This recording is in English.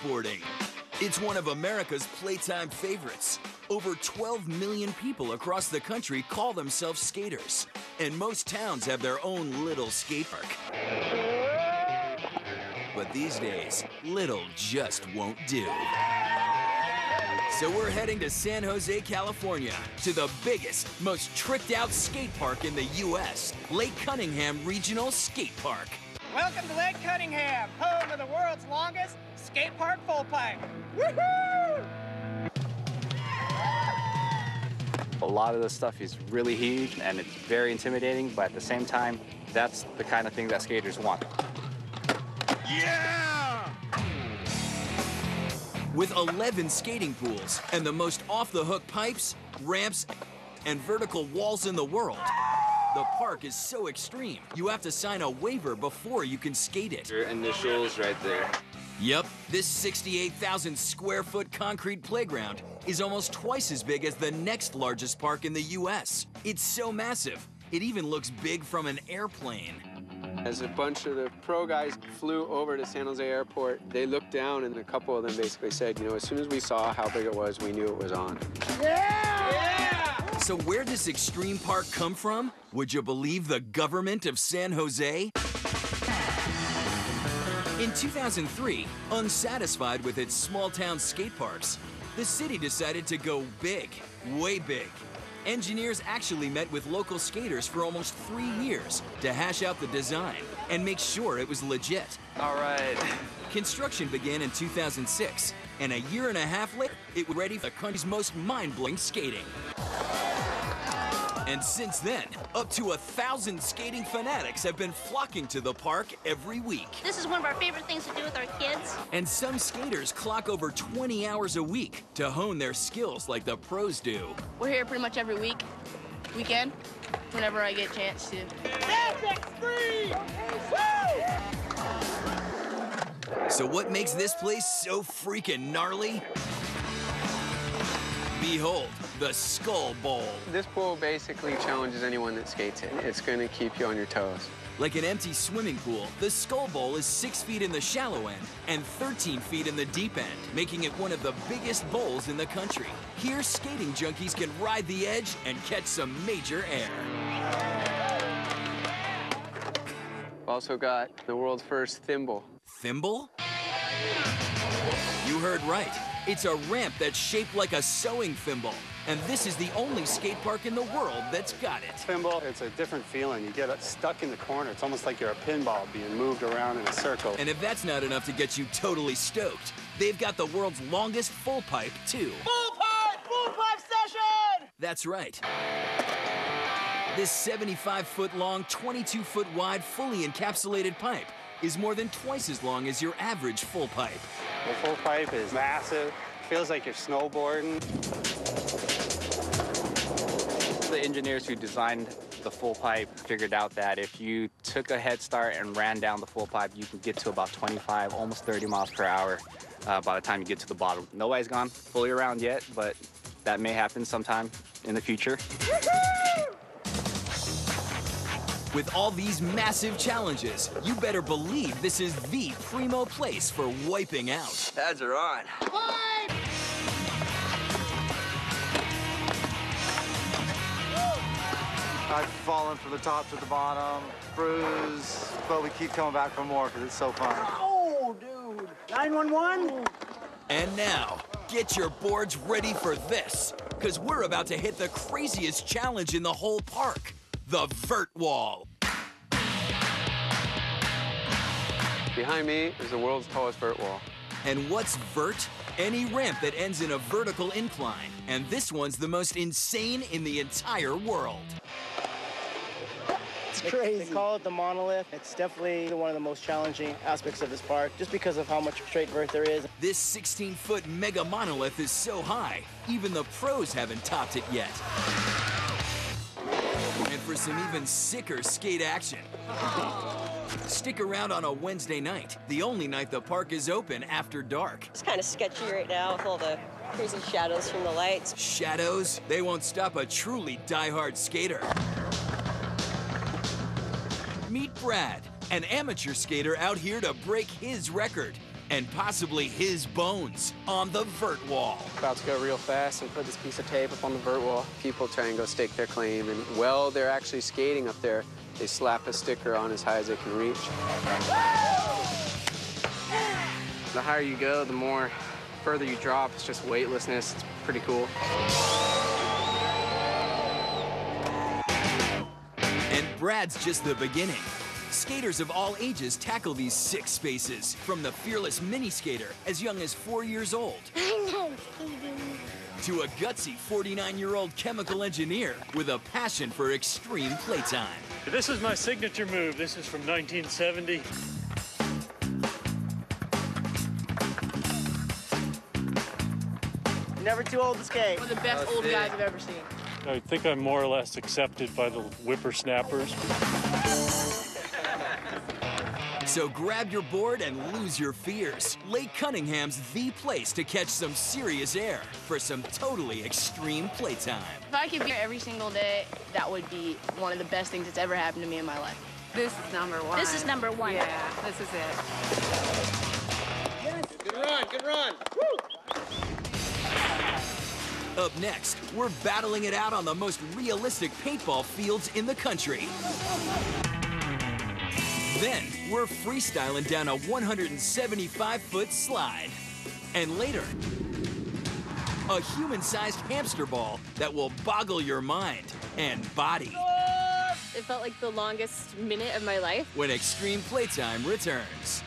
skateboarding. It's one of America's Playtime favorites. Over 12 million people across the country call themselves skaters, and most towns have their own little skate park. But these days, little just won't do. So we're heading to San Jose, California, to the biggest, most tricked-out skate park in the U.S., Lake Cunningham Regional Skate Park. Welcome to Lake Cunningham, home of the world's longest skate park full pipe. Woohoo! A lot of this stuff is really huge and it's very intimidating, but at the same time, that's the kind of thing that skaters want. Yeah! With 11 skating pools and the most off-the-hook pipes, ramps, and vertical walls in the world, the park is so extreme, you have to sign a waiver before you can skate it. Your initials right there. Yep, this 68,000 square foot concrete playground is almost twice as big as the next largest park in the U.S. It's so massive, it even looks big from an airplane. As a bunch of the pro guys flew over to San Jose Airport, they looked down and a couple of them basically said, you know, as soon as we saw how big it was, we knew it was on. Yeah! Yeah! So where'd this extreme park come from? Would you believe the government of San Jose? In 2003, unsatisfied with its small-town skate parks, the city decided to go big, way big. Engineers actually met with local skaters for almost 3 years to hash out the design and make sure it was legit. All right. Construction began in 2006, and a year and a half later, it was ready for the country's most mind-blowing skating. And since then, up to 1,000 skating fanatics have been flocking to the park every week. This is one of our favorite things to do with our kids. And some skaters clock over 20 hours a week to hone their skills like the pros do. We're here pretty much every weekend, whenever I get a chance to. That's extreme! Woo! So what makes this place so freaking gnarly? Behold, the Skull Bowl. This pool basically challenges anyone that skates it. It's going to keep you on your toes. Like an empty swimming pool, the Skull Bowl is 6 feet in the shallow end and 13 feet in the deep end, making it one of the biggest bowls in the country. Here, skating junkies can ride the edge and catch some major air. We've also got the world's first thimble. Thimble? You heard right. It's a ramp that's shaped like a sewing thimble. And this is the only skate park in the world that's got it. Thimble, it's a different feeling. You get stuck in the corner. It's almost like you're a pinball being moved around in a circle. And if that's not enough to get you totally stoked, they've got the world's longest full pipe, too. Full pipe session! That's right. This 75-foot long, 22-foot wide, fully encapsulated pipe is more than twice as long as your average full pipe. The full pipe is massive. Feels like you're snowboarding. The engineers who designed the full pipe figured out that if you took a head start and ran down the full pipe, you can get to about 25, almost 30 miles per hour by the time you get to the bottom. Nobody's gone fully around yet, but that may happen sometime in the future. With all these massive challenges, you better believe this is the primo place for wiping out. Pads are on. Pipe! I've fallen from the top to the bottom, bruised, but we keep coming back for more because it's so fun. Oh, dude. 911? And now, get your boards ready for this, because we're about to hit the craziest challenge in the whole park, the vert wall. Behind me is the world's tallest vert wall. And what's vert? Any ramp that ends in a vertical incline. And this one's the most insane in the entire world. It's crazy. They call it the monolith. It's definitely one of the most challenging aspects of this park, just because of how much straight vert there is. This 16-foot mega monolith is so high, even the pros haven't topped it yet. And for some even sicker skate action, stick around on a Wednesday night, the only night the park is open after dark. It's kind of sketchy right now with all the crazy shadows from the lights. Shadows? They won't stop a truly diehard skater. Meet Brad, an amateur skater out here to break his record. and possibly his bones on the vert wall. About to go real fast and put this piece of tape up on the vert wall. People try and go stake their claim, and while they're actually skating up there, they slap a sticker on as high as they can reach. The higher you go, the more further you drop. It's just weightlessness. It's pretty cool. And Brad's just the beginning. Skaters of all ages tackle these 6 spaces, from the fearless mini skater as young as 4 years old to a gutsy 49-year-old chemical engineer with a passion for extreme playtime. This is my signature move. This is from 1970. Never too old to skate. One of the best old guys I've ever seen. I think I'm more or less accepted by the whippersnappers. So grab your board and lose your fears. Lake Cunningham's the place to catch some serious air for some totally extreme playtime. If I could be here every single day, that would be one of the best things that's ever happened to me in my life. This is number 1. This is number 1. Yeah, this is it. Yes. Good run, good run. Woo! Up next, we're battling it out on the most realistic paintball fields in the country. Then, we're freestyling down a 175-foot slide. And later, a human-sized hamster ball that will boggle your mind and body. It felt like the longest minute of my life. When Extreme Playtime returns.